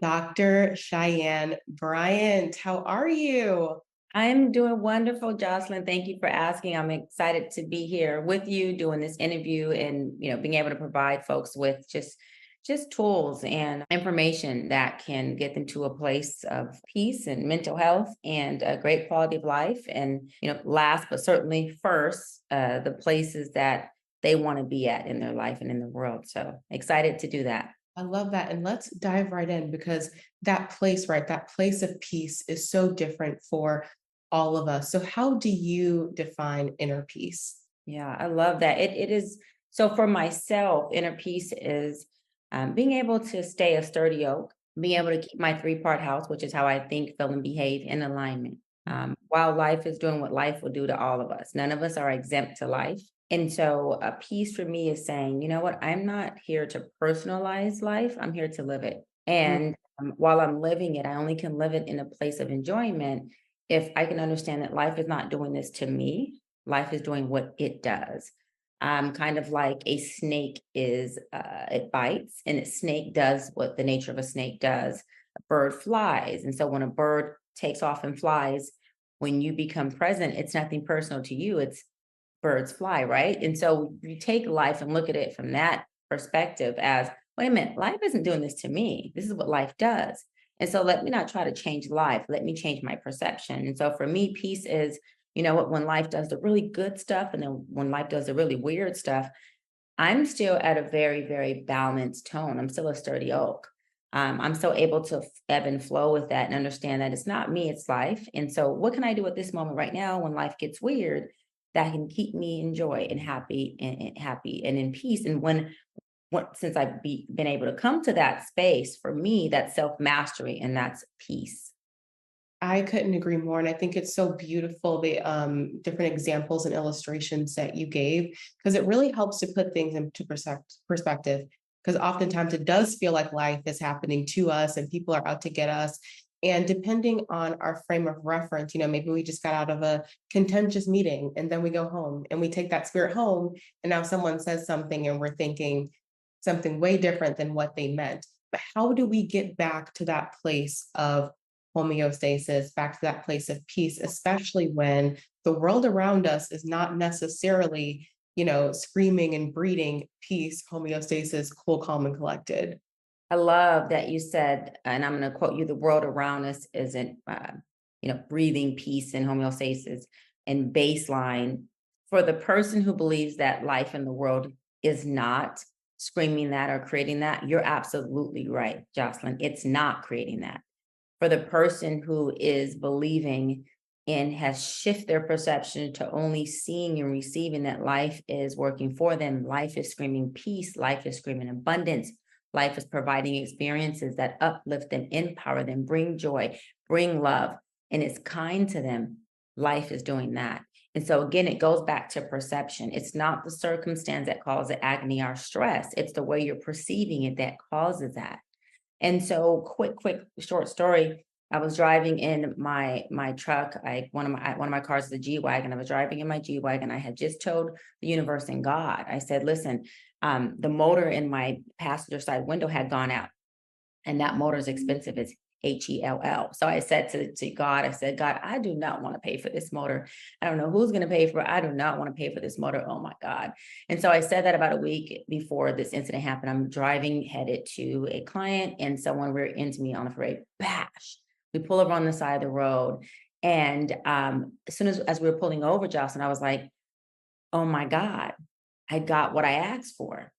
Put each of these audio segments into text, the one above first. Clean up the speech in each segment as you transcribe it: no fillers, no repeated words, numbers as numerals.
Dr. Cheyenne Bryant. How are you? I'm doing wonderful, Jocelyn. Thank you for asking. I'm excited to be here with you doing this interview and being able to provide folks with just tools and information that can get them to a place of peace and mental health and a great quality of life. And last but certainly first, the places that they want to be at in their life and in the world. So excited to do that. I love that. And let's dive right in because that place, right? That place of peace is so different for all of us. So, how do you define inner peace? Yeah, I love that. It is so for myself, inner peace is being able to stay a sturdy oak, being able to keep my three-part house, which is how I think, feel, and behave in alignment. While life is doing what life will do to all of us, none of us are exempt to life. And so, a peace for me is saying, you know what, I'm not here to personalize life, I'm here to live it. Mm. And while I'm living it, I only can live it in a place of enjoyment if I can understand that life is not doing this to me, life is doing what it does. Kind of like a snake is, it bites and a snake does what the nature of a snake does. A bird flies. And so when a bird takes off and flies, when you become present, it's nothing personal to you. It's birds fly, right? And so you take life and look at it from that perspective as, wait a minute, life isn't doing this to me. This is what life does. And so let me not try to change life. Let me change my perception. And so for me, peace is, what, when life does the really good stuff and then when life does the really weird stuff, I'm still at a very, very balanced tone. I'm still a sturdy oak. I'm still able to ebb and flow with that and understand that it's not me, it's life. And so, what can I do at this moment right now when life gets weird that can keep me in joy and happy and in peace? And since been able to come to that space, for me, that's self mastery and that's peace. I couldn't agree more. And I think it's so beautiful the different examples and illustrations that you gave because it really helps to put things into perspective. Because oftentimes it does feel like life is happening to us and people are out to get us. And depending on our frame of reference, maybe we just got out of a contentious meeting and then we go home and we take that spirit home. And now someone says something and we're thinking something way different than what they meant. But how do we get back to that place of homeostasis, back to that place of peace, especially when the world around us is not necessarily, screaming and breeding peace, homeostasis, cool, calm, and collected. I love that you said, and I'm going to quote you: "The world around us isn't, breathing peace and homeostasis and baseline." For the person who believes that life in the world is not screaming that or creating that, you're absolutely right, Jocelyn. It's not creating that. For the person who is believing and has shifted their perception to only seeing and receiving that life is working for them, life is screaming peace, life is screaming abundance, life is providing experiences that uplift them, empower them, bring joy, bring love, and it's kind to them. Life is doing that. And so again, it goes back to perception. It's not the circumstance that causes agony or stress. It's the way you're perceiving it that causes that. And so quick, short story. I was driving in my truck. One of my cars is a G-Wagon. I was driving in my G-Wagon. I had just told the universe and God, I said, listen, the motor in my passenger side window had gone out. And that motor is expensive. It's HELL. So I said to God, I said, God, I do not want to pay for this motor. I don't know who's going to pay for it. I do not want to pay for this motor. Oh my God. And so I said that about a week before this incident happened. I'm driving headed to a client and someone rear ends me on the freeway. Bash. We pull over on the side of the road. And as soon as we were pulling over, Jocelyn, I was like, oh my God, I got what I asked for.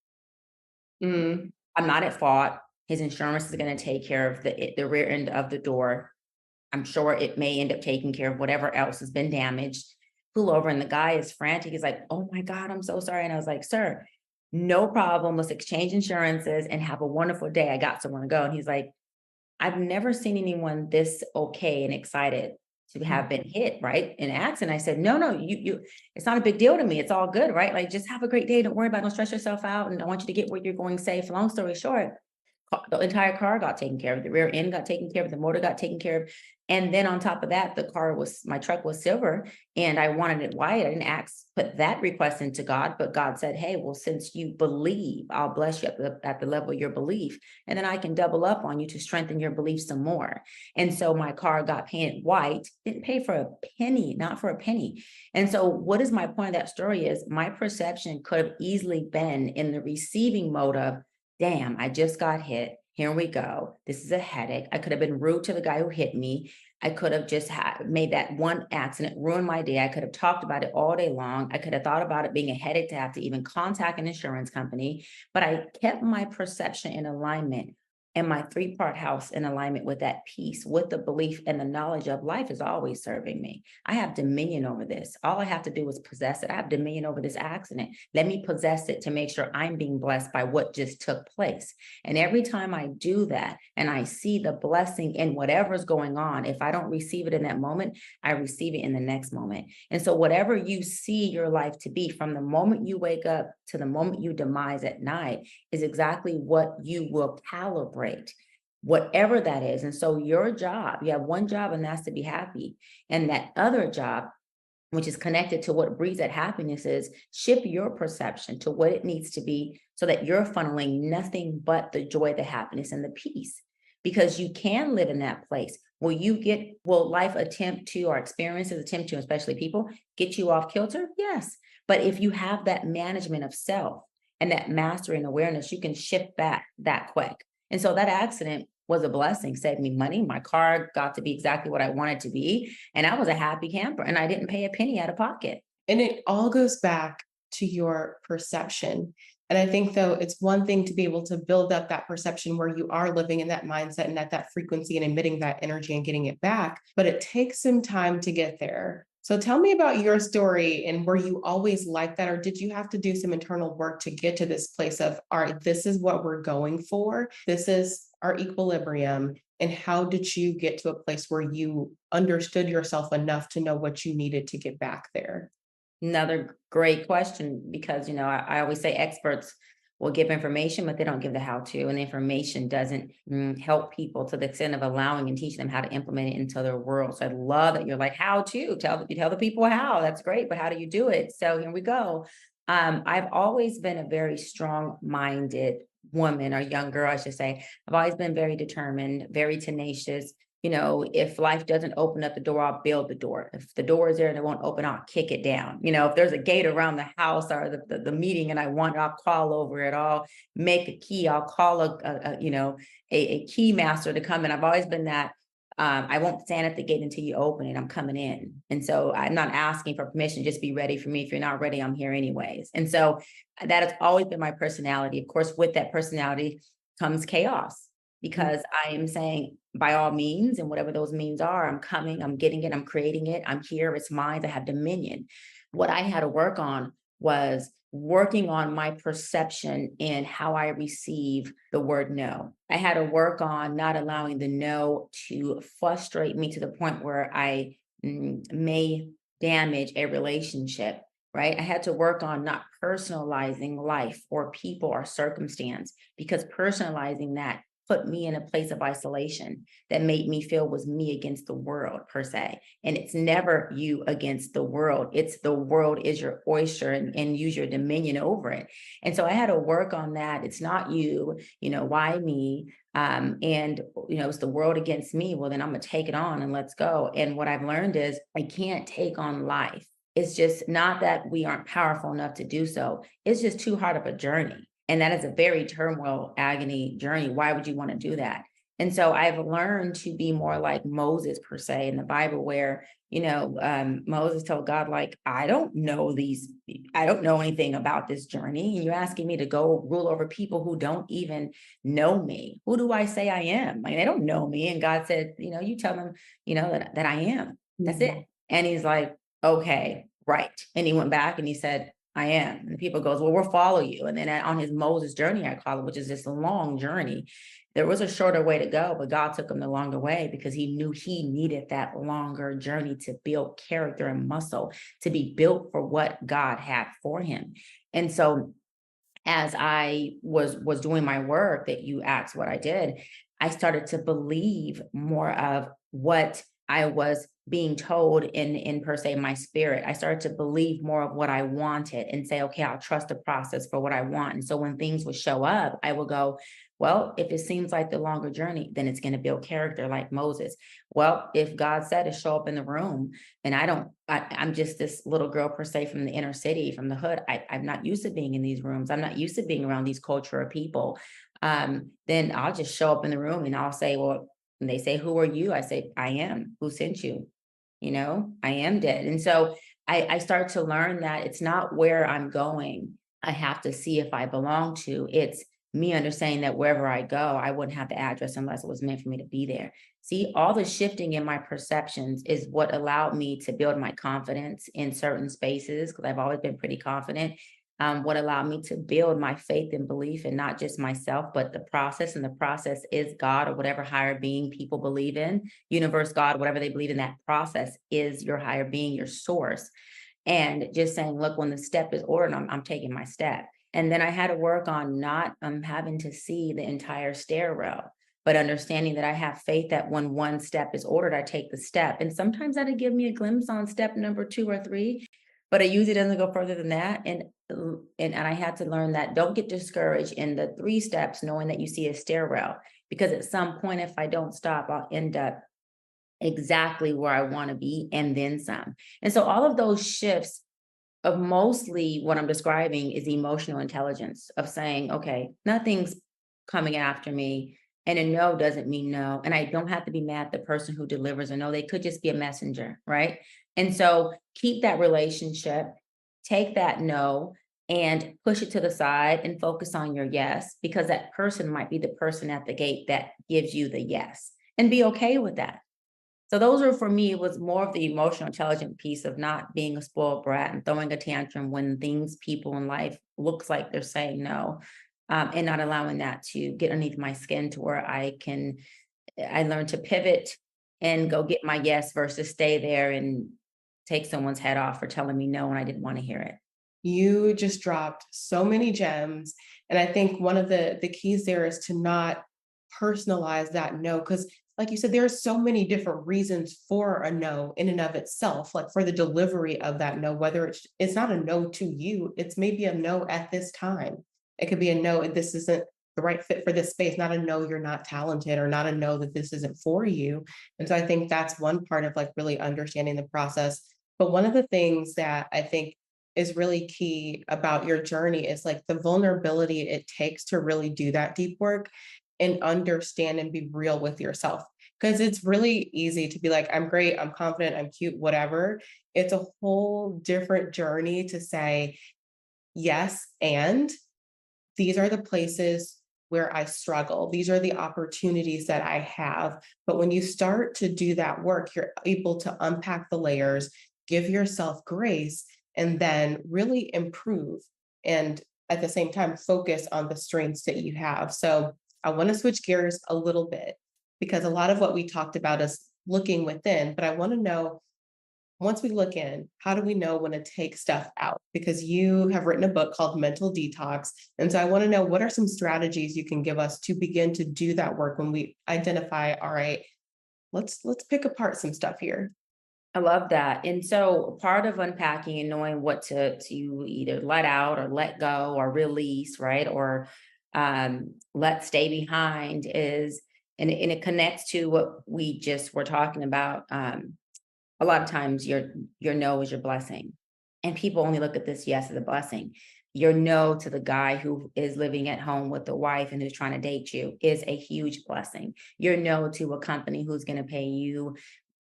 Mm. I'm not at fault. His insurance is going to take care of the rear end of the door. I'm sure it may end up taking care of whatever else has been damaged. Pull over, and the guy is frantic. He's like, "Oh my God, I'm so sorry." And I was like, "Sir, no problem. Let's exchange insurances and have a wonderful day. I got somewhere to go." And he's like, "I've never seen anyone this okay and excited to have been hit, right? In an accident." I said, "No, no, you, it's not a big deal to me. It's all good, right? Like, just have a great day. Don't worry about it. Don't stress yourself out. And I want you to get where you're going safe." Long story short, The entire car got taken care of. The rear end got taken care of. The motor got taken care of. And then on top of that, my truck was silver and I wanted it white. I didn't put that request into God, but God said, hey, well, since you believe, I'll bless you at the level of your belief. And then I can double up on you to strengthen your belief some more. And so my car got painted white, didn't pay for a penny, not for a penny. And so what is my point of that story is my perception could have easily been in the receiving mode of, damn, I just got hit. Here we go. This is a headache. I could have been rude to the guy who hit me. I could have just made that one accident ruin my day. I could have talked about it all day long. I could have thought about it being a headache to have to even contact an insurance company, but I kept my perception in alignment and my 3-part house in alignment with that peace, with the belief and the knowledge of life is always serving me. I have dominion over this. All I have to do is possess it. I have dominion over this accident. Let me possess it to make sure I'm being blessed by what just took place. And every time I do that and I see the blessing in whatever's going on, if I don't receive it in that moment, I receive it in the next moment. And so whatever you see your life to be from the moment you wake up to the moment you demise at night is exactly what you will calibrate, whatever that is. And so your job, you have one job and that's to be happy. And that other job, which is connected to what breeds that happiness is, shift your perception to what it needs to be so that you're funneling nothing but the joy, the happiness, and the peace. Because you can live in that place. Will life attempt to, or experiences attempt to, especially people, get you off kilter? Yes. But if you have that management of self and that mastery and awareness, you can shift back that quick. And so that accident was a blessing, saved me money. My car got to be exactly what I wanted to be. And I was a happy camper and I didn't pay a penny out of pocket. And it all goes back to your perception. And I think, though, it's one thing to be able to build up that perception where you are living in that mindset and at that frequency and emitting that energy and getting it back, but it takes some time to get there. So tell me about your story, and were you always like that, or did you have to do some internal work to get to this place of, all right, this is what we're going for. This is our equilibrium. And how did you get to a place where you understood yourself enough to know what you needed to get back there? Another great question, because, I always say experts will give information, but they don't give the how to, and the information doesn't help people to the extent of allowing and teaching them how to implement it into their world. So I love that you're like, how to tell the people how. That's great, but how do you do it? So here we go. I've always been a very strong-minded woman, or young girl, I should say. I've always been very determined, very tenacious. If life doesn't open up the door, I'll build the door. If the door is there and it won't open, I'll kick it down. If there's a gate around the house or the meeting and I want, I'll call over it. I'll make a key. I'll call a key master to come in. I've always been that. I won't stand at the gate until you open it. I'm coming in. And so I'm not asking for permission. Just be ready for me. If you're not ready, I'm here anyways. And so that has always been my personality. Of course, with that personality comes chaos, because I am saying, by all means, and whatever those means are, I'm coming, I'm getting it, I'm creating it, I'm here, it's mine, I have dominion. What I had to work on was working on my perception in how I receive the word no. I had to work on not allowing the no to frustrate me to the point where I may damage a relationship. Right. I had to work on not personalizing life or people or circumstance, because personalizing that put me in a place of isolation that made me feel was me against the world per se. And it's never you against the world. It's the world is your oyster, and use your dominion over it. And so I had to work on that. It's not you, why me? It's the world against me. Well, then I'm going to take it on and let's go. And what I've learned is I can't take on life. It's just not that we aren't powerful enough to do so. It's just too hard of a journey. And that is a very turmoil, agony journey. Why would you want to do that? And so I've learned to be more like Moses per se in the Bible, where, Moses told God, like, I don't know anything about this journey. And you're asking me to go rule over people who don't even know me. Who do I say I am? Like, they don't know me. And God said, you tell them, that I am. That's it. And he's like, okay, right. And he went back and he said, I am. And the people goes, well, we'll follow you. And then on his Moses journey, I call it, which is this long journey, there was a shorter way to go, but God took him the longer way because he knew he needed that longer journey to build character and muscle, to be built for what God had for him. And so as I was doing my work that you asked what I did, I started to believe more of what I was being told in per se my spirit. I started to believe more of what I wanted and say, okay, I'll trust the process for what I want. And so when things would show up, I would go, well, if it seems like the longer journey, then it's going to build character like Moses. Well, if God said to show up in the room, and I'm just this little girl per se from the inner city, from the hood. I'm not used to being in these rooms. I'm not used to being around these culture of people. Then I'll just show up in the room and I'll say, well, and they say, who are you? I say, I am. Who sent you? I am dead. And so I start to learn that it's not where I'm going. I have to see if I belong to. It's me understanding that wherever I go, I wouldn't have the address unless it was meant for me to be there. See, all the shifting in my perceptions is what allowed me to build my confidence in certain spaces because I've always been pretty confident. What allowed me to build my faith and belief in not just myself, but the process. And the process is God or whatever higher being people believe in, universe, God, whatever they believe in, that process is your higher being, your source. And just saying, look, when the step is ordered, I'm taking my step. And then I had to work on not having to see the entire stairwell, but understanding that I have faith that when one step is ordered, I take the step. And sometimes that'll give me a glimpse on step number 2 or 3, but it usually doesn't go further than that. And I had to learn that don't get discouraged in the 3 steps, knowing that you see a stairwell, because at some point, if I don't stop, I'll end up exactly where I want to be and then some. And so all of those shifts of mostly what I'm describing is emotional intelligence of saying, okay, nothing's coming after me. And a no doesn't mean no. And I don't have to be mad at the person who delivers a no. They could just be a messenger, right? And so keep that relationship, take that no and push it to the side and focus on your yes, because that person might be the person at the gate that gives you the yes, and be okay with that. So those are for me, it was more of the emotional intelligent piece of not being a spoiled brat and throwing a tantrum when things, people in life looks like they're saying no, and not allowing that to get underneath my skin to where I learned to pivot and go get my yes versus stay there and take someone's head off for telling me no when I didn't want to hear it. You just dropped so many gems. And I think one of the keys there is to not personalize that no, because like you said, there are so many different reasons for a no in and of itself, like for the delivery of that no, whether it's not a no to you, it's maybe a no at this time. It could be a no, this isn't the right fit for this space, not a no, you're not talented, or not a no that this isn't for you. And so I think that's one part of like really understanding the process. But one of the things that I think is really key about your journey is like the vulnerability it takes to really do that deep work and understand and be real with yourself. Because it's really easy to be like, I'm great, I'm confident, I'm cute, whatever. It's a whole different journey to say, yes, and these are the places where I struggle. These are the opportunities that I have. But when you start to do that work, you're able to unpack the layers, give yourself grace, and then really improve. And at the same time, focus on the strengths that you have. So I want to switch gears a little bit because a lot of what we talked about is looking within, but I want to know once we look in, how do we know when to take stuff out? Because you have written a book called Mental Detox. And so I want to know what are some strategies you can give us to begin to do that work when we identify, all right, let's pick apart some stuff here. I love that. And so part of unpacking and knowing what to either let out or let go or release, right? Or let stay behind is, and it connects to what we just were talking about. A lot of times your no is your blessing. And people only look at this yes as a blessing. Your no to the guy who is living at home with the wife and who's trying to date you is a huge blessing. Your no to a company who's going to pay you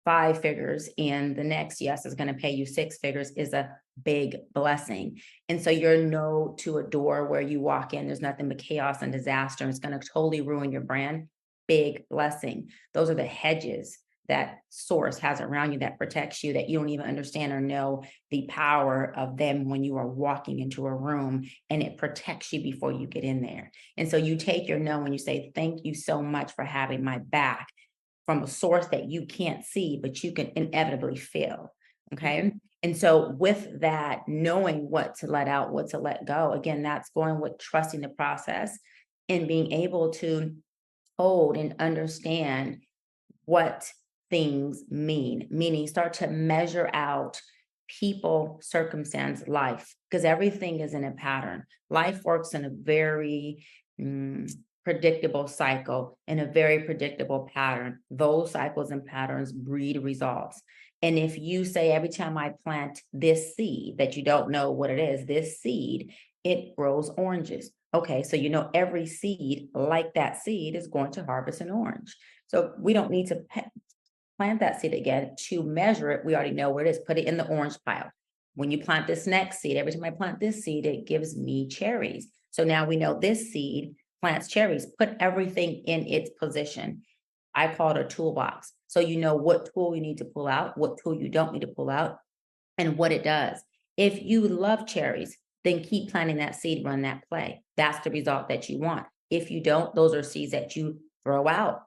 5 figures and the next yes is going to pay you 6 figures is a big blessing. And so your no to a door where you walk in, there's nothing but chaos and disaster, and it's going to totally ruin your brand. Big blessing. Those are the hedges that source has around you that protects you, that you don't even understand or know the power of them when you are walking into a room, and it protects you before you get in there. And so you take your no and you say, thank you so much for having my back, from a source that you can't see, but you can inevitably feel. Okay. And so with that, knowing what to let out, what to let go, again, that's going with trusting the process and being able to hold and understand what things mean, meaning start to measure out people, circumstance, life, because everything is in a pattern. Life works in a very predictable cycle, in a very predictable pattern. Those cycles and patterns breed results. And if you say every time I plant this seed that you don't know what it is, this seed, it grows oranges. Okay, so you know every seed, like that seed, is going to harvest an orange. So we don't need to plant that seed again to measure it. We already know where it is. Put it in the orange pile. When you plant this next seed, every time I plant this seed, it gives me cherries. So now we know this seed plants cherries. Put everything in its position. I call it a toolbox. So you know what tool you need to pull out, what tool you don't need to pull out, and what it does. If you love cherries, then keep planting that seed, run that play. That's the result that you want. If you don't, those are seeds that you throw out.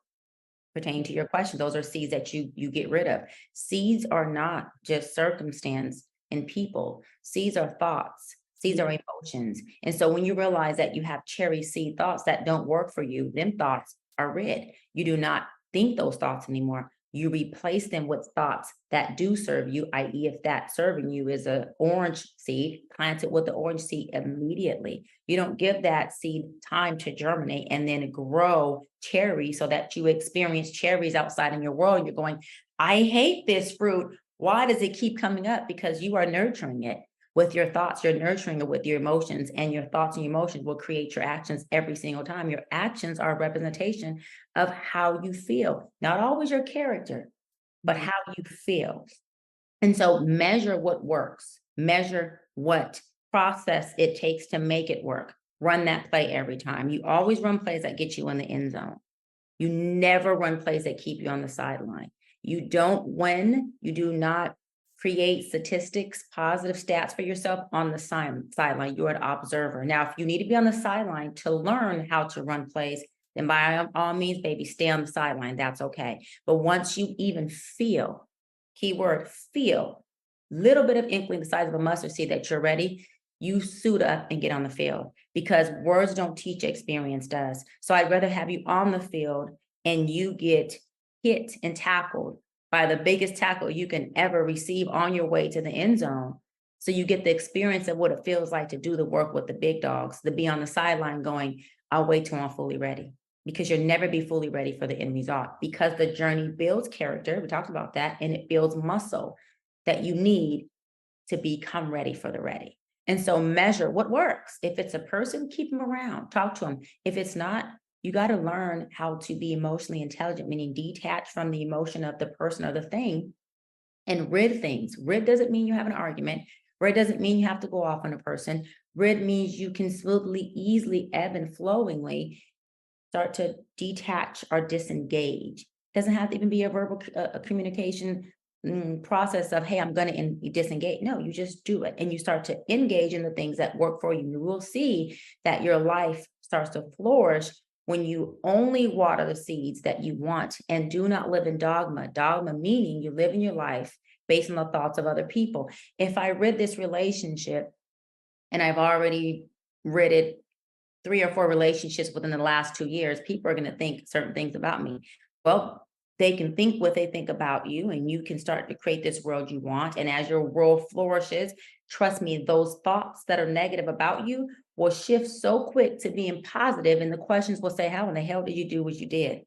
Pertaining to your question, those are seeds that you get rid of. Seeds are not just circumstance and people. Seeds are thoughts. Seeds are emotions. And so when you realize that you have cherry seed thoughts that don't work for you, them thoughts are red. You do not think those thoughts anymore. You replace them with thoughts that do serve you, i.e., if that serving you is an orange seed, plant it with the orange seed immediately. You don't give that seed time to germinate and then grow cherries so that you experience cherries outside in your world. You're going, I hate this fruit. Why does it keep coming up? Because you are nurturing it with your thoughts. You're nurturing it with your emotions, and your thoughts and your emotions will create your actions every single time. Your actions are a representation of how you feel, not always your character, but how you feel. And so measure what works, measure what process it takes to make it work. Run that play every time. You always run plays that get you in the end zone. You never run plays that keep you on the sideline. You don't win. You do not create statistics, positive stats for yourself on the sideline. You're an observer. Now, if you need to be on the sideline to learn how to run plays, then by all means, baby, stay on the sideline. That's okay. But once you even feel, keyword feel, little bit of inkling the size of a mustard seed that you're ready, you suit up and get on the field, because words don't teach, experience does. So I'd rather have you on the field and you get hit and tackled by the biggest tackle you can ever receive on your way to the end zone. So you get the experience of what it feels like to do the work with the big dogs, to be on the sideline going, I'll wait till I'm fully ready. Because you'll never be fully ready for the end result, because the journey builds character. We talked about that, and it builds muscle that you need to become ready for the ready. And so measure what works. If it's a person, keep them around, talk to them. If it's not, you got to learn how to be emotionally intelligent, meaning detach from the emotion of the person or the thing and rid things. Rid doesn't mean you have an argument. Rid doesn't mean you have to go off on a person. Rid means you can smoothly, easily, ebb and flowingly start to detach or disengage. Doesn't have to even be a verbal communication process of, hey, I'm going to disengage. No, you just do it and you start to engage in the things that work for you. You will see that your life starts to flourish when you only water the seeds that you want and do not live in dogma. Dogma meaning you live in your life based on the thoughts of other people. If I rid this relationship and I've already rid it 3 or 4 relationships within the last 2 years, people are going to think certain things about me. Well, they can think what they think about you, and you can start to create this world you want. And as your world flourishes, trust me, those thoughts that are negative about you will shift so quick to being positive, and the questions will say, how in the hell did you do what you did?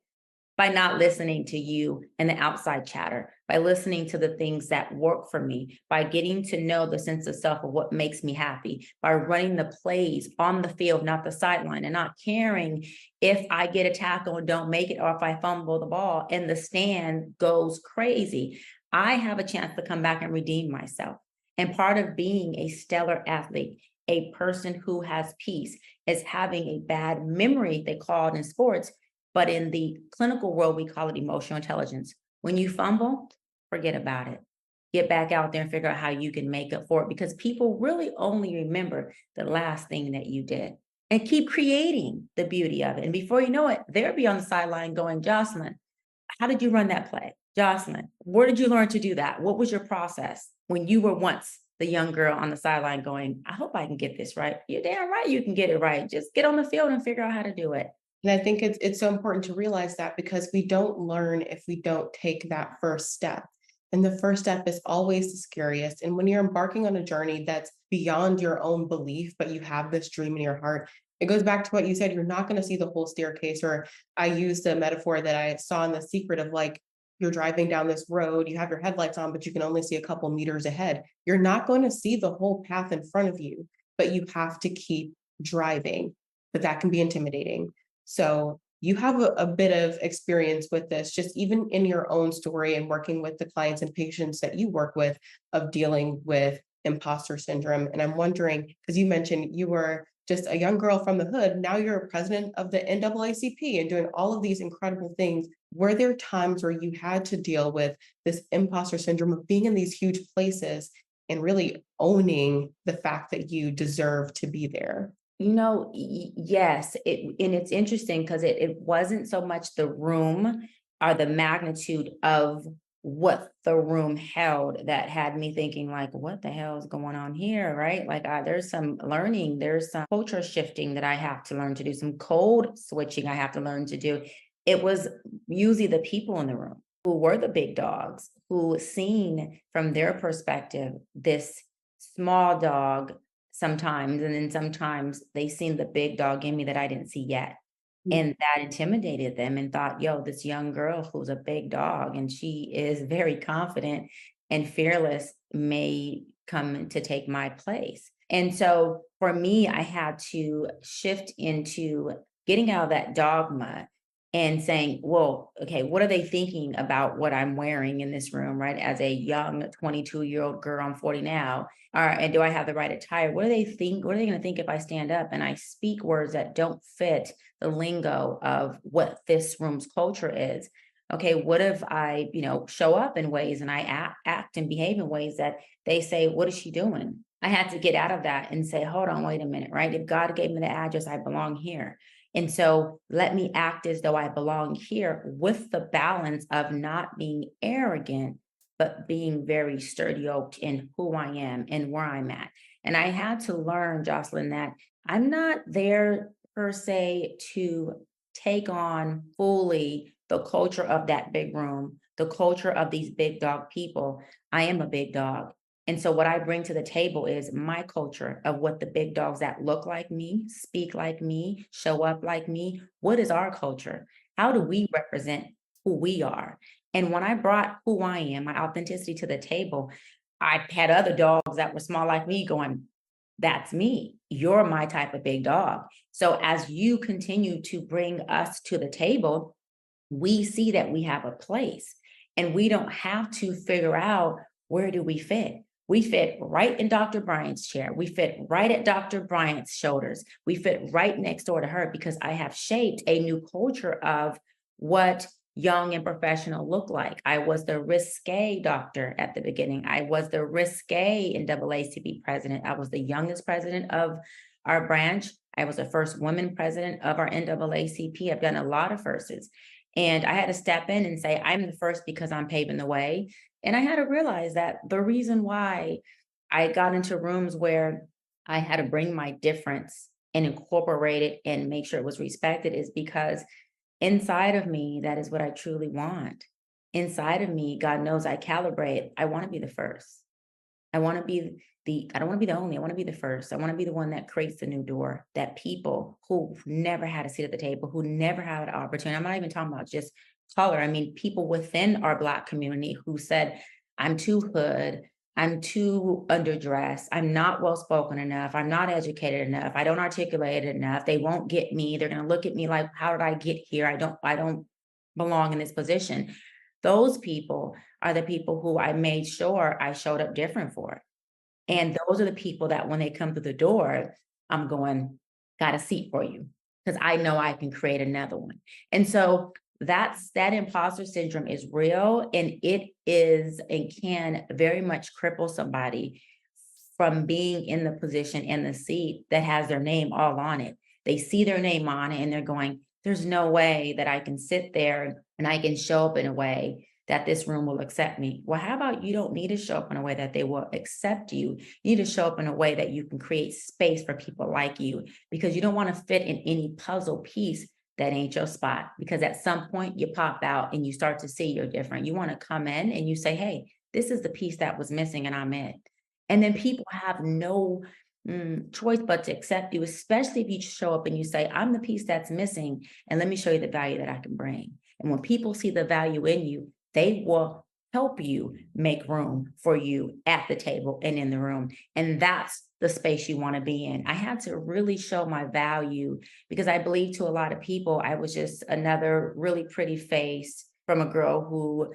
By not listening to you and the outside chatter, by listening to the things that work for me, by getting to know the sense of self of what makes me happy, by running the plays on the field, not the sideline, and not caring if I get a tackle and don't make it, or if I fumble the ball and the stand goes crazy. I have a chance to come back and redeem myself. And part of being a stellar athlete, a person who has peace, is having a bad memory, they call it in sports. But in the clinical world, we call it emotional intelligence. When you fumble, forget about it. Get back out there and figure out how you can make up for it, because people really only remember the last thing that you did, and keep creating the beauty of it. And before you know it, they'll be on the sideline going, Jocelyn, how did you run that play? Jocelyn, where did you learn to do that? What was your process when you were once the young girl on the sideline going, I hope I can get this right? You're damn right you can get it right. Just get on the field and figure out how to do it. And I think it's so important to realize that because we don't learn if we don't take that first step. And the first step is always the scariest. And when you're embarking on a journey that's beyond your own belief, but you have this dream in your heart, it goes back to what you said. You're not going to see the whole staircase. Or I used the metaphor that I saw in The Secret of like, you're driving down this road, you have your headlights on, but you can only see a couple meters ahead. You're not going to see the whole path in front of you, but you have to keep driving. But that can be intimidating. So you have a bit of experience with this, just even in your own story and working with the clients and patients that you work with of dealing with imposter syndrome. And I'm wondering, because you mentioned you were just a young girl from the hood, now you're a president of the NAACP and doing all of these incredible things. Were there times where you had to deal with this imposter syndrome of being in these huge places and really owning the fact that you deserve to be there? Yes, and it's interesting because it wasn't so much the room or the magnitude of what the room held that had me thinking like, what the hell is going on here, right? Like, there's some learning, there's some culture shifting that I have to learn to do, some code switching I have to learn to do. It was usually the people in the room who were the big dogs, who seen from their perspective this small dog sometimes, and then sometimes they seen the big dog in me that I didn't see yet. And that intimidated them and thought, yo, this young girl who's a big dog and she is very confident and fearless may come to take my place. And so for me, I had to shift into getting out of that dogma and saying, well, okay, what are they thinking about what I'm wearing in this room, right? As a young 22-year-old girl, I'm 40 now. And do I have the right attire? What do they think? What are they going to think if I stand up and I speak words that don't fit the lingo of what this room's culture is? Okay, what if I, show up in ways and I act and behave in ways that they say, what is she doing? I had to get out of that and say, hold on, wait a minute, right? If God gave me the address, I belong here. And so let me act as though I belong here with the balance of not being arrogant, but being very sturdy oaked in who I am and where I'm at. And I had to learn, Jocelyn, that I'm not there per se to take on fully the culture of that big room, the culture of these big dog people. I am a big dog. And so what I bring to the table is my culture of what the big dogs that look like me, speak like me, show up like me. What is our culture? How do we represent who we are? And when I brought who I am, my authenticity to the table, I had other dogs that were small like me going, that's me. You're my type of big dog. So as you continue to bring us to the table, we see that we have a place and we don't have to figure out where do we fit. We fit right in Dr. Bryant's chair. We fit right at Dr. Bryant's shoulders. We fit right next door to her because I have shaped a new culture of what young and professional look like. I was the risque doctor at the beginning. I was the risque NAACP president. I was the youngest president of our branch. I was the first woman president of our NAACP. I've done a lot of firsts. And I had to step in and say, I'm the first because I'm paving the way. And I had to realize that the reason why I got into rooms where I had to bring my difference and incorporate it and make sure it was respected is because inside of me, that is what I truly want. Inside of me, God knows I calibrate. I want to be the first. I want to be I don't want to be the only, I want to be the first. I want to be the one that creates the new door that people who never had a seat at the table, who never had an opportunity. I'm not even talking about just color. I mean, people within our Black community who said, I'm too hood, I'm too underdressed, I'm not well spoken enough, I'm not educated enough, I don't articulate it enough, they won't get me, they're gonna look at me like, how did I get here? I don't belong in this position. Those people are the people who I made sure I showed up different for. And those are the people that when they come through the door, I'm going, got a seat for you because I know I can create another one. And so that imposter syndrome is real and it is and can very much cripple somebody from being in the position and the seat that has their name all on it. They see their name on it and they're going, there's no way that I can sit there and I can show up in a way that this room will accept me. Well, how about you don't need to show up in a way that they will accept you? You need to show up in a way that you can create space for people like you, because you don't want to fit in any puzzle piece that ain't your spot. Because at some point you pop out and you start to see you're different. You want to come in and you say, hey, this is the piece that was missing and I'm it. And then people have no choice but to accept you, especially if you show up and you say, I'm the piece that's missing, and let me show you the value that I can bring. And when people see the value in you, they will help you make room for you at the table and in the room. And that's the space you want to be in. I had to really show my value because I believe to a lot of people, I was just another really pretty face from a girl who,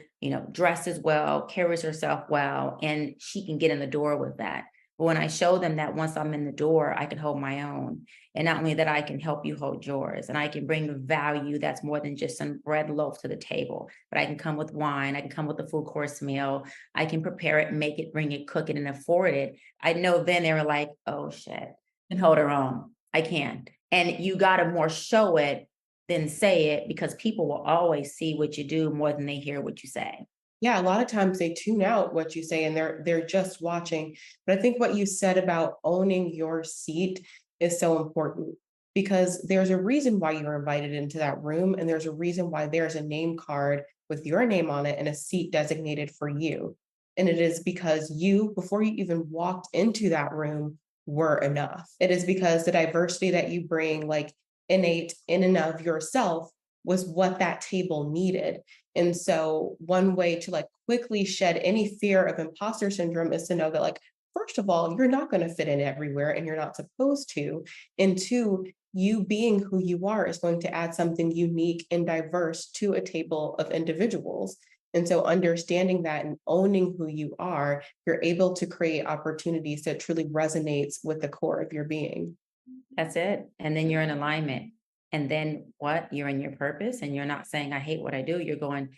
dresses well, carries herself well, and she can get in the door with that. But when I show them that once I'm in the door, I can hold my own. And not only that, I can help you hold yours. And I can bring value that's more than just some bread loaf to the table. But I can come with wine. I can come with a full course meal. I can prepare it, make it, bring it, cook it, and afford it. I know then they were like, oh shit, and hold her own. I can. And you got to more show it than say it, because people will always see what you do more than they hear what you say. Yeah, a lot of times they tune out what you say and they're just watching. But I think what you said about owning your seat is so important because there's a reason why you were invited into that room and there's a reason why there's a name card with your name on it and a seat designated for you. And it is because you, before you even walked into that room, were enough. It is because the diversity that you bring, like innate in and of yourself, was what that table needed. And so one way to like quickly shed any fear of imposter syndrome is to know that like, first of all, you're not going to fit in everywhere and you're not supposed to. And two, you being who you are is going to add something unique and diverse to a table of individuals. And so understanding that and owning who you are, you're able to create opportunities that truly resonates with the core of your being. That's it. And then you're in alignment. And then what? You're in your purpose and you're not saying, I hate what I do. You're going,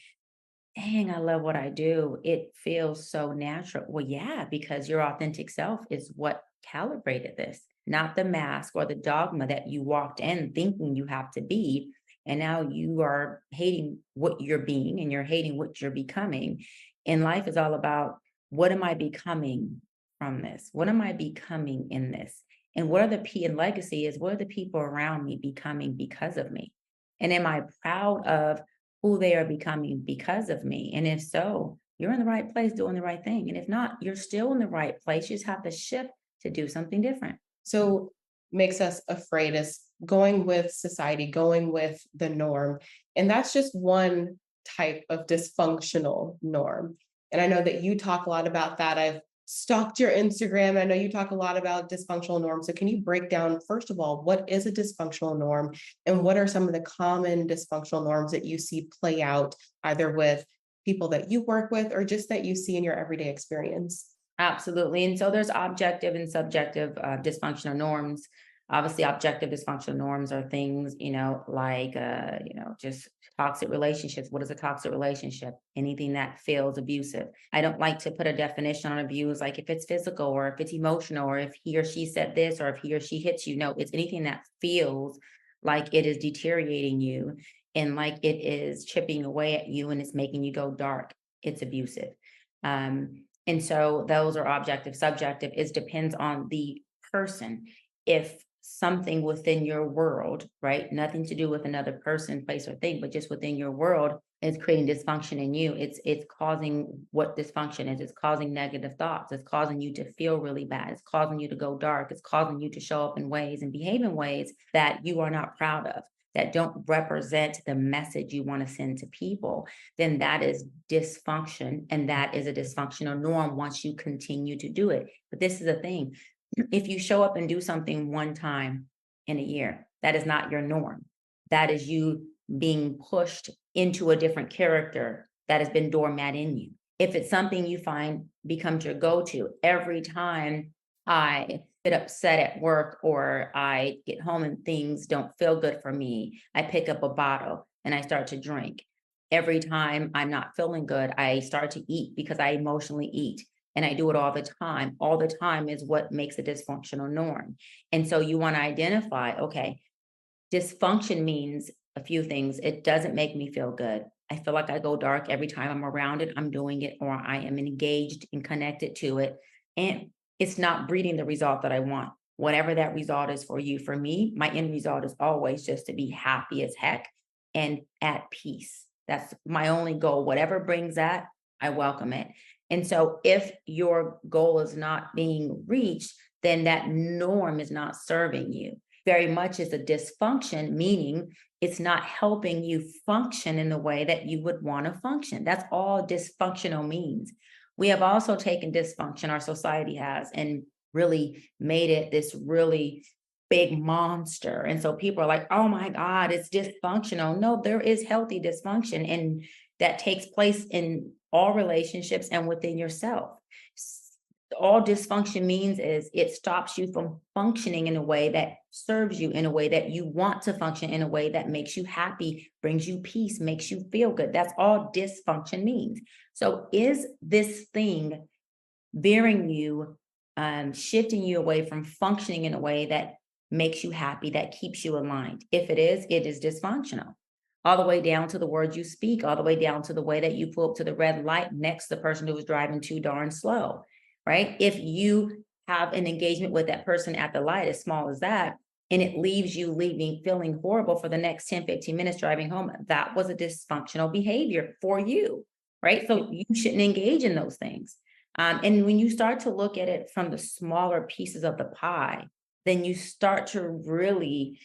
dang, I love what I do. It feels so natural. Well, yeah, because your authentic self is what calibrated this, not the mask or the dogma that you walked in thinking you have to be. And now you are hating what you're being and you're hating what you're becoming. And life is all about, what am I becoming from this? What am I becoming in this? And what are the P and legacy is, what are the people around me becoming because of me? And am I proud of who they are becoming because of me? And if so, you're in the right place doing the right thing. And if not, you're still in the right place. You just have to shift to do something different. So makes us afraid is going with society, going with the norm. And that's just one type of dysfunctional norm. And I know that you talk a lot about that. I've stalked your Instagram. I know you talk a lot about dysfunctional norms. So can you break down, first of all, what is a dysfunctional norm and what are some of the common dysfunctional norms that you see play out either with people that you work with or just that you see in your everyday experience? Absolutely. And so there's objective and subjective dysfunctional norms. Obviously, objective dysfunctional norms are things, like, just toxic relationships. What is a toxic relationship? Anything that feels abusive. I don't like to put a definition on abuse, like if it's physical or if it's emotional or if he or she said this or if he or she hits you. No, it's anything that feels like it is deteriorating you and like it is chipping away at you and it's making you go dark. It's abusive. And so those are objective. Subjective is depends on the person. If something within your world, right, nothing to do with another person, place, or thing, but just within your world is creating dysfunction in you. It's causing what dysfunction is. It's causing negative thoughts. It's causing you to feel really bad. It's causing you to go dark. It's causing you to show up in ways and behave in ways that you are not proud of, that don't represent the message you want to send to people, then that is dysfunction. And that is a dysfunctional norm once you continue to do it. But this is the thing, if you show up and do something one time in a year, that is not your norm. That is you being pushed into a different character that has been doormat in you. If it's something you find becomes your go-to every time I get upset at work or I get home and things don't feel good for me, I pick up a bottle and I start to drink. Every time I'm not feeling good, I start to eat because I emotionally eat. And I do it all the time. All the time is what makes a dysfunctional norm. And so you want to identify, okay, dysfunction means a few things. It doesn't make me feel good. I feel like I go dark every time I'm around it, I'm doing it, or I am engaged and connected to it. And it's not breeding the result that I want. Whatever that result is for you, for me, my end result is always just to be happy as heck and at peace. That's my only goal. Whatever brings that, I welcome it. And so if your goal is not being reached, then that norm is not serving you. Very much is a dysfunction, meaning it's not helping you function in the way that you would want to function. That's all dysfunctional means. We have also taken dysfunction, our society has, and really made it this really big monster. And so people are like, oh my God, it's dysfunctional. No, there is healthy dysfunction, and that takes place in all relationships and within yourself. All dysfunction means is it stops you from functioning in a way that serves you, in a way that you want to function, in a way that makes you happy, brings you peace, makes you feel good. That's all dysfunction means. So is this thing veering you, shifting you away from functioning in a way that makes you happy, that keeps you aligned? If it is dysfunctional. All the way down to the words you speak, all the way down to the way that you pull up to the red light next to the person who was driving too darn slow, right? If you have an engagement with that person at the light, as small as that, and it leaves you leaving feeling horrible for the next 10, 15 minutes driving home, that was a dysfunctional behavior for you, right? So you shouldn't engage in those things. And when you start to look at it from the smaller pieces of the pie, then you start to really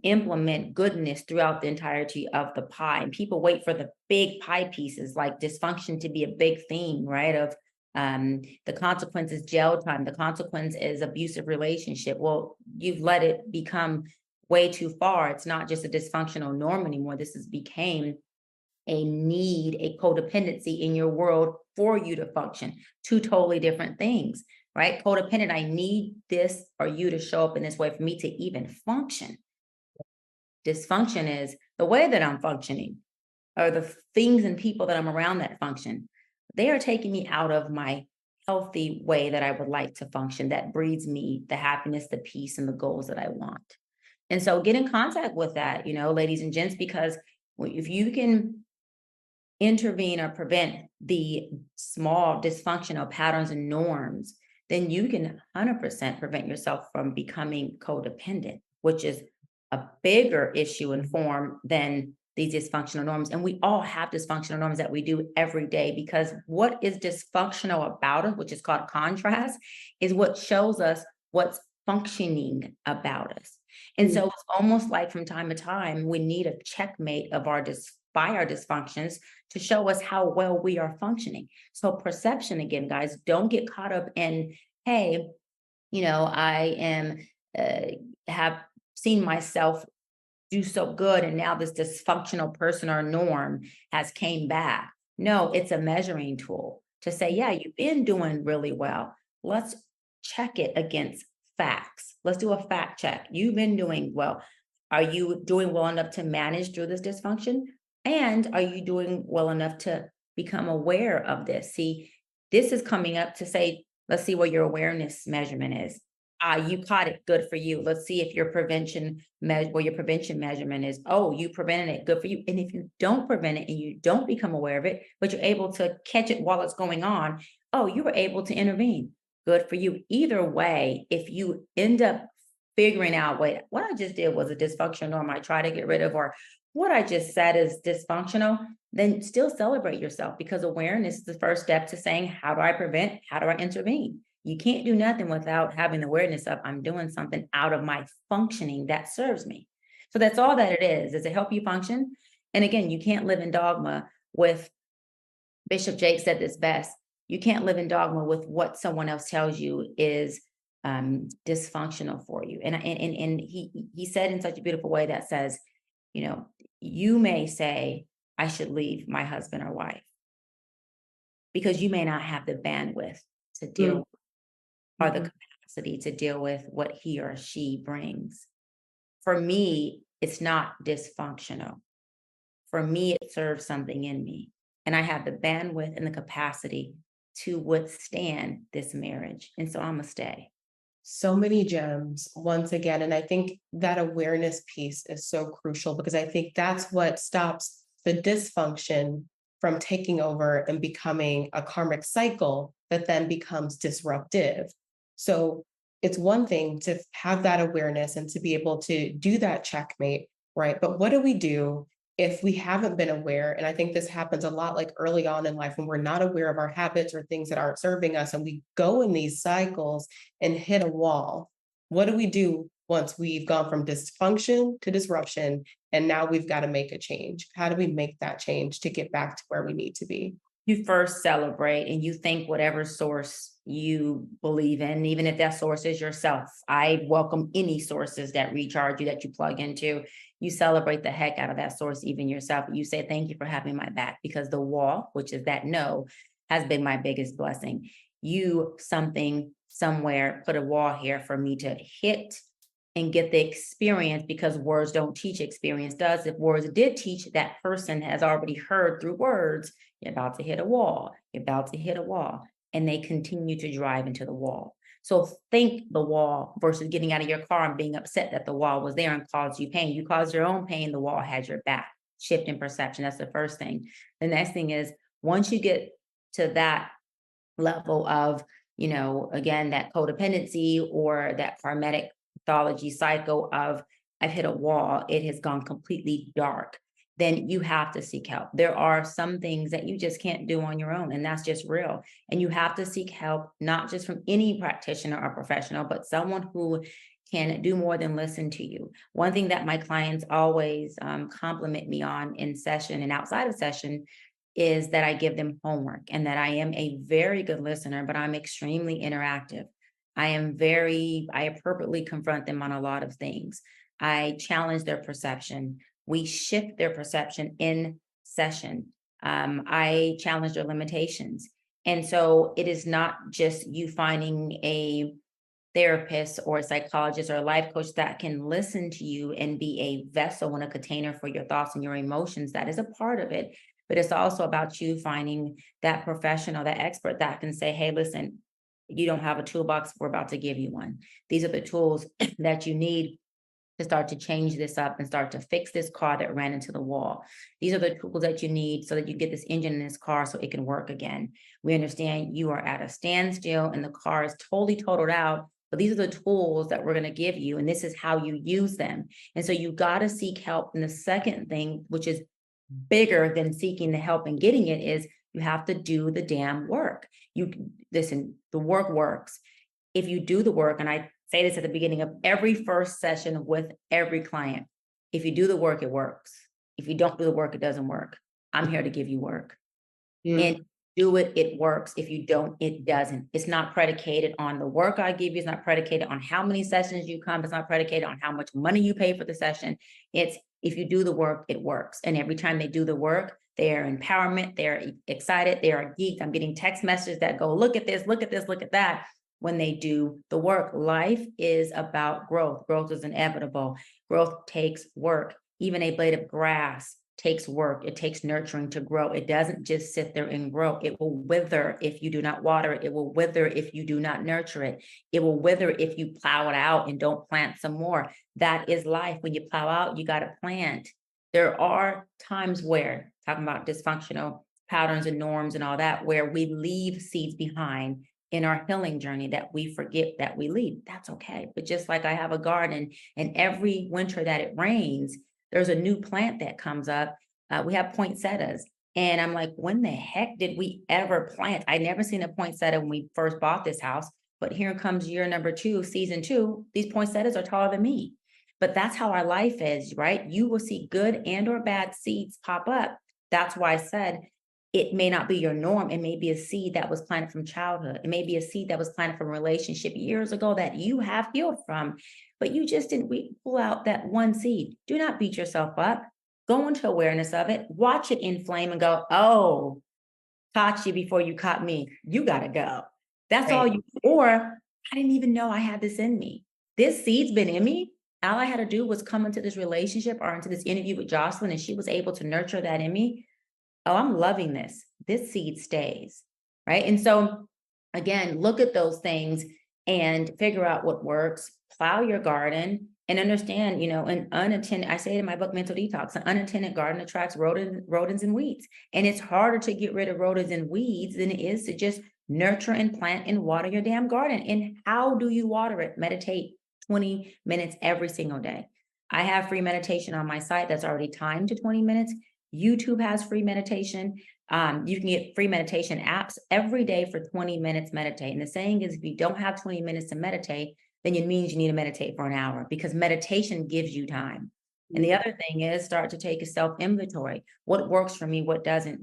implement goodness throughout the entirety of the pie. And people wait for the big pie pieces, like dysfunction, to be a big theme, right? Of the consequence is jail time, the consequence is abusive relationship. Well, you've let it become way too far. It's not just a dysfunctional norm anymore. This has became a need, a codependency in your world for you to function. Two totally different things, right? Codependent, I need this or you to show up in this way for me to even function. Dysfunction is the way that I'm functioning, or the things and people that I'm around that function. They are taking me out of my healthy way that I would like to function, that breeds me the happiness, the peace, and the goals that I want. And so get in contact with that, ladies and gents, because if you can intervene or prevent the small dysfunctional patterns and norms, then you can 100% prevent yourself from becoming codependent, which is a bigger issue and form than these dysfunctional norms. And we all have dysfunctional norms that we do every day, because what is dysfunctional about us, which is called contrast, is what shows us what's functioning about us. And so it's almost like from time to time, we need a checkmate of by our dysfunctions to show us how well we are functioning. So perception again, guys, don't get caught up in, hey, I am have seen myself do so good, and now this dysfunctional person or norm has came back. No, it's a measuring tool to say, yeah, you've been doing really well. Let's check it against facts. Let's do a fact check. You've been doing well. Are you doing well enough to manage through this dysfunction? And are you doing well enough to become aware of this? See, this is coming up to say, let's see what your awareness measurement is. You caught it, good for you. Let's see if your your prevention measurement is, oh, you prevented it, good for you. And if you don't prevent it and you don't become aware of it, but you're able to catch it while it's going on, oh, you were able to intervene, good for you. Either way, if you end up figuring out, wait, what I just did was a dysfunctional norm I try to get rid of, or what I just said is dysfunctional, then still celebrate yourself, because awareness is the first step to saying, how do I prevent? How do I intervene? You can't do nothing without having the awareness of, I'm doing something out of my functioning that serves me. So that's all that it is to help you function. And again, you can't live in dogma with, Bishop Jake said this best, you can't live in dogma with what someone else tells you is dysfunctional for you. And he said in such a beautiful way that says, you may say, I should leave my husband or wife, because you may not have the bandwidth to deal or the capacity to deal with what he or she brings. For me, it's not dysfunctional. For me, it serves something in me. And I have the bandwidth and the capacity to withstand this marriage. And so I'm going to stay. So many gems once again. And I think that awareness piece is so crucial, because I think that's what stops the dysfunction from taking over and becoming a karmic cycle that then becomes disruptive. So it's one thing to have that awareness and to be able to do that checkmate, right? But what do we do if we haven't been aware? And I think this happens a lot like early on in life when we're not aware of our habits or things that aren't serving us and we go in these cycles and hit a wall. What do we do once we've gone from dysfunction to disruption and now we've got to make a change? How do we make that change to get back to where we need to be? You first celebrate and you thank whatever source you believe in, even if that source is yourself. I welcome any sources that recharge you, that you plug into. You celebrate the heck out of that source, even yourself. You say, thank you for having my back, because the wall, which is that no, has been my biggest blessing. You, something, somewhere, put a wall here for me to hit and get the experience, because words don't teach, experience does. If words did teach, that person has already heard through words, you're about to hit a wall, you're about to hit a wall, and they continue to drive into the wall. So think the wall versus getting out of your car and being upset that the wall was there and caused you pain. You caused your own pain, the wall had your back. Shift in perception, that's the first thing. The next thing is, once you get to that level of, again, that codependency or that karmatic pathology cycle of I've hit a wall, it has gone completely dark, then you have to seek help. There are some things that you just can't do on your own, and that's just real. And you have to seek help, not just from any practitioner or professional, but someone who can do more than listen to you. One thing that my clients always compliment me on in session and outside of session is that I give them homework and that I am a very good listener, but I'm extremely interactive. I appropriately confront them on a lot of things. I challenge their perception. We shift their perception in session. I challenge their limitations. And so it is not just you finding a therapist or a psychologist or a life coach that can listen to you and be a vessel and a container for your thoughts and your emotions. That is a part of it. But it's also about you finding that professional, that expert that can say, hey, listen, you don't have a toolbox. We're about to give you one. These are the tools that you need to start to change this up and start to fix this car that ran into the wall. These are the tools that you need so that you get this engine in this car so it can work again. We understand you are at a standstill and the car is totally totaled out, but these are the tools that we're going to give you, and this is how you use them. And so you got to seek help. And the second thing, which is bigger than seeking the help and getting it, is you have to do the damn work. You listen, the work works. If you do the work, and I say this at the beginning of every first session with every client, if you do the work, it works. If you don't do the work, it doesn't work. I'm here to give you work. And do it, it works. If you don't, it doesn't. It's not predicated on the work I give you. It's not predicated on how many sessions you come. It's not predicated on how much money you pay for the session. It's if you do the work, it works. And every time they do the work, they're empowerment, they're excited, they are geeked. I'm getting text messages that go, look at this, look at this, look at that. When they do the work, life is about growth. Growth is inevitable. Growth takes work. Even a blade of grass takes work. It takes nurturing to grow. It doesn't just sit there and grow. It will wither if you do not water it. It will wither if you do not nurture it. It will wither if you plow it out and don't plant some more. That is life. When you plow out, you got to plant. There are times where, talking about dysfunctional patterns and norms and all that, where we leave seeds behind in our healing journey that we forget that we leave. That's okay. But just like I have a garden, and every winter that it rains, there's a new plant that comes up. We have poinsettias. And I'm like, when the heck did we ever plant? I never seen a poinsettia when we first bought this house, but here comes year number 2, season 2. These poinsettias are taller than me. But that's how our life is, right? You will see good and or bad seeds pop up. That's why I said it may not be your norm. It may be a seed that was planted from childhood. It may be a seed that was planted from a relationship years ago that you have healed from, but you just didn't pull out that one seed. Do not beat yourself up. Go into awareness of it. Watch it inflame and go, oh, caught you before you caught me. You got to go. That's all you, or I didn't even know I had this in me. This seed's been in me. All I had to do was come into this relationship or into this interview with Jocelyn, and she was able to nurture that in me. Oh, I'm loving this. This seed stays, right? And so, again, look at those things and figure out what works. Plow your garden And understand, an unattended, I say it in my book, Mental Detox, an unattended garden attracts rodents and weeds. And it's harder to get rid of rodents and weeds than it is to just nurture and plant and water your damn garden. And how do you water it? Meditate 20 minutes every single day. I have free meditation on my site that's already timed to 20 minutes. YouTube has free meditation. You can get free meditation apps every day for 20 minutes meditate. And the saying is, if you don't have 20 minutes to meditate, then it means you need to meditate for an hour because meditation gives you time. And the other thing is start to take a self inventory. What works for me? What doesn't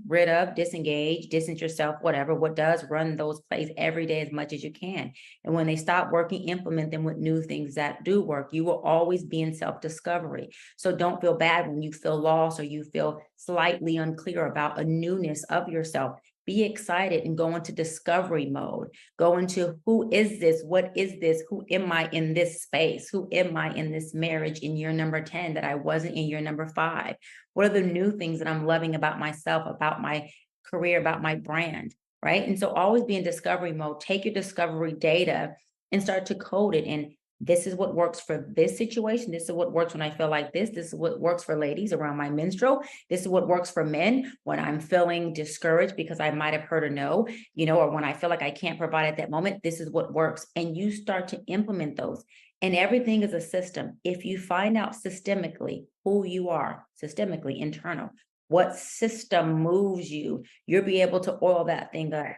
rid of, disengage, distance yourself, whatever. What does, run those plays every day as much as you can. And when they stop working, implement them with new things that do work. You will always be in self discovery. So don't feel bad when you feel lost or you feel slightly unclear about a newness of yourself. Be excited and go into discovery mode. Go into, who is this? What is this? Who am I in this space? Who am I in this marriage in year number 10 that I wasn't in year number 5? What are the new things that I'm loving about myself, about my career, about my brand? Right. And so always be in discovery mode. Take your discovery data and start to code it. And this is what works for this situation. This is what works when I feel like this. This is what works for ladies around my menstrual. This is what works for men when I'm feeling discouraged because I might have heard a no, or when I feel like I can't provide at that moment. This is what works. And you start to implement those. And everything is a system. If you find out systemically who you are, systemically internal, what system moves you, you'll be able to oil that thing up. Yeah.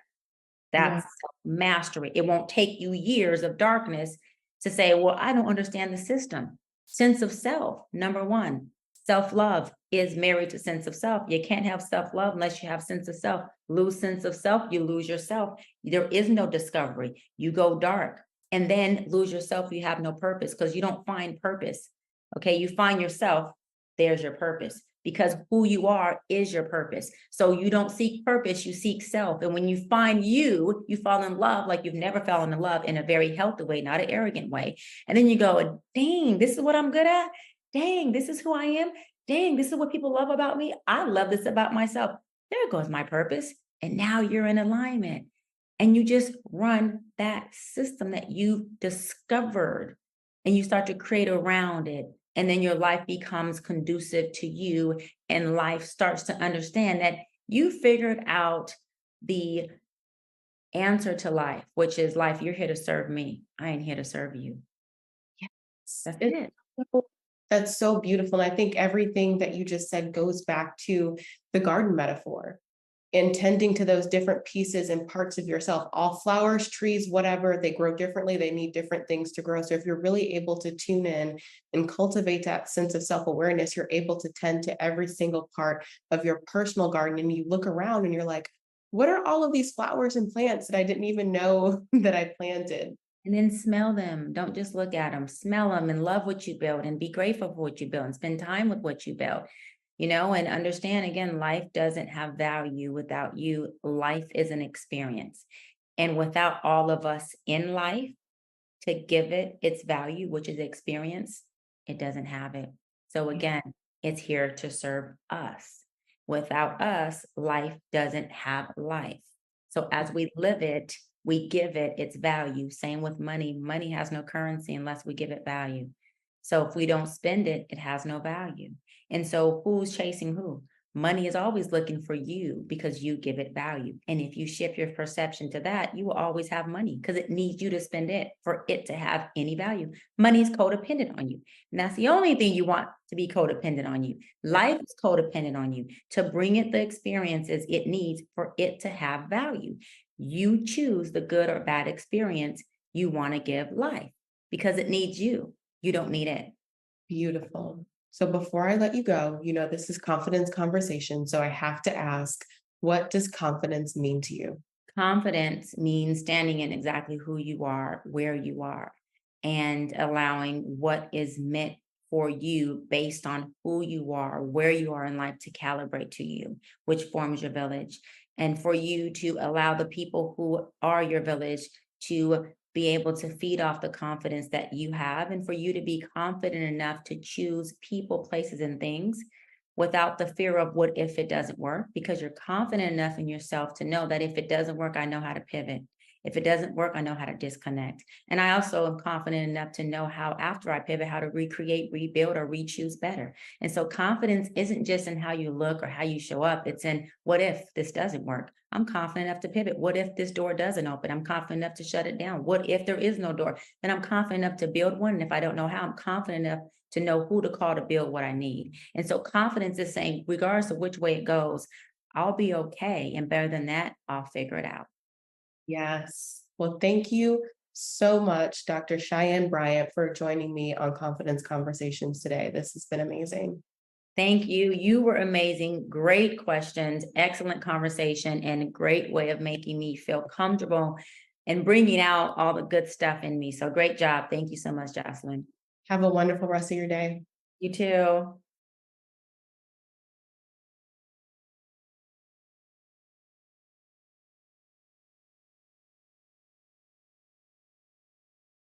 That's mastery. It won't take you years of darkness to say, well, I don't understand the system. Sense of self, number one. Self-love is married to sense of self. You can't have self-love unless you have sense of self. Lose sense of self, you lose yourself. There is no discovery. You go dark and then lose yourself. You have no purpose because you don't find purpose. Okay, you find yourself, there's your purpose because who you are is your purpose. So you don't seek purpose, you seek self. And when you find you, you fall in love like you've never fallen in love in a very healthy way, not an arrogant way. And then you go, dang, this is what I'm good at. Dang, this is who I am. Dang, this is what people love about me. I love this about myself. There goes my purpose. And now you're in alignment. And you just run that system that you discovered and you start to create around it. And then your life becomes conducive to you, and life starts to understand that you figured out the answer to life, which is life, you're here to serve me. I ain't here to serve you. Yes. That's It's it. so- That's so beautiful. And I think everything that you just said goes back to the garden metaphor and tending to those different pieces and parts of yourself. All flowers, trees, whatever, they grow differently. They need different things to grow. So if you're really able to tune in and cultivate that sense of self-awareness, you're able to tend to every single part of your personal garden. And you look around and you're like, what are all of these flowers and plants that I didn't even know that I planted? And then smell them. Don't just look at them. Smell them and love what you build and be grateful for what you build and spend time with what you build, and understand again, life doesn't have value without you. Life is an experience. And without all of us in life to give it its value, which is experience, it doesn't have it. So again, it's here to serve us. Without us, life doesn't have life. So as we live it, we give it its value. Same with money. Money has no currency unless we give it value. So if we don't spend it, it has no value. And so who's chasing who? Money is always looking for you because you give it value. And if you shift your perception to that, you will always have money because it needs you to spend it for it to have any value. Money is codependent on you. And that's the only thing you want to be codependent on you. Life is codependent on you to bring it the experiences it needs for it to have value. You choose the good or bad experience you want to give life because it needs you. You don't need it. Beautiful. So before I let you go, this is confidence conversation. So I have to ask, what does confidence mean to you? Confidence means standing in exactly who you are, where you are, and allowing what is meant for you based on who you are, where you are in life to calibrate to you, which forms your village. And for you to allow the people who are your village to be able to feed off the confidence that you have, and for you to be confident enough to choose people, places, and things without the fear of what if it doesn't work, because you're confident enough in yourself to know that if it doesn't work, I know how to pivot. If it doesn't work, I know how to disconnect. And I also am confident enough to know how, after I pivot, how to recreate, rebuild, or re-choose better. And so confidence isn't just in how you look or how you show up. It's in, what if this doesn't work? I'm confident enough to pivot. What if this door doesn't open? I'm confident enough to shut it down. What if there is no door? Then I'm confident enough to build one. And if I don't know how, I'm confident enough to know who to call to build what I need. And so confidence is saying, regardless of which way it goes, I'll be okay. And better than that, I'll figure it out. Yes. Well, thank you so much, Dr. Cheyenne Bryant, for joining me on Confidence Conversations today. This has been amazing. Thank you. You were amazing. Great questions, excellent conversation, and a great way of making me feel comfortable and bringing out all the good stuff in me. So great job. Thank you so much, Jocelyn. Have a wonderful rest of your day. You too.